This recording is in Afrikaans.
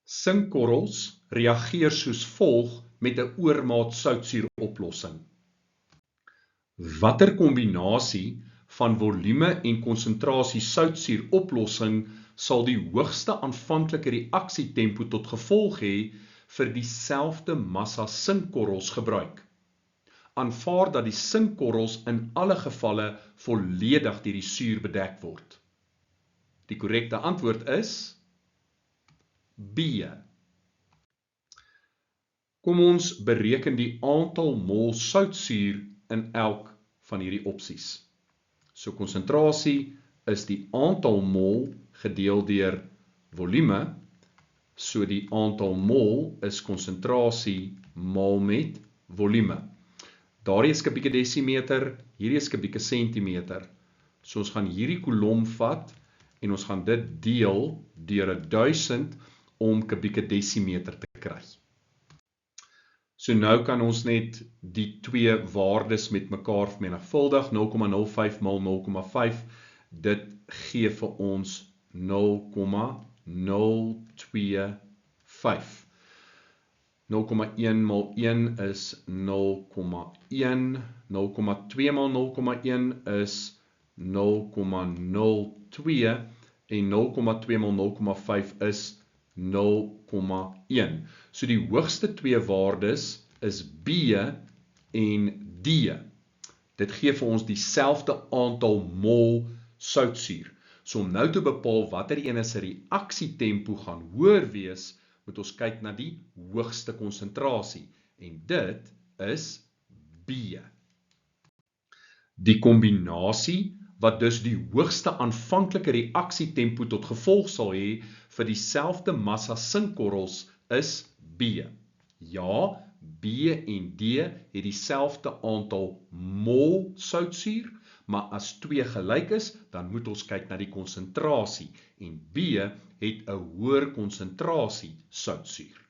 Sinkkorrels reageer soos volg met 'n oormaat soutsuuroplossing. Watter kombinasie van volume en konsentrasie soutsuuroplossing sal die hoogste aanvanklike reaksietempo tot gevolg hê vir dieselfde massa sinkkorrels gebruik? Aanvaar dat die sinkkorrels in alle gevalle volledig deur die suur bedek word. Die korrekte antwoord is B. Kom ons bereken die aantal mol soutsuur in elk van hierdie opsies. So konsentrasie is die aantal mol gedeel deur volume, so die aantal mol is konsentrasie maal met volume. Daardie is kubieke desimeter, hierdie is kubieke sentimeter. So ons gaan hierdie kolom vat en ons gaan dit deel deur 1000 om kubieke desimeter te kry. So nou kan ons net die twee waardes met mekaar vermenigvuldig, 0,05 maal 0,5, dit gee vir ons 0,025. 0,1 maal 1 is 0,1, 0,2 maal 0,1 is 0,02 en 0,2 maal 0,5 is 0,1. So die hoogste twee waardes is B en D. Dit gee vir ons dieselfde aantal mol soutsuur. So om nou te bepaal watter een se reaksietempo gaan hoër wees, moet ons kyk na die hoogste konsentrasie en dit is B. Die kombinasie wat dus die hoogste aanvanklike reaksietempo tot gevolg sal hê vir dieselfde massa sinkkorrels is B. Ja, B en D het dieselfde aantal mol soutsuur, maar as twee gelyk is, dan moet ons kyk na die konsentrasie en B het 'n hoër konsentrasie soutsuur.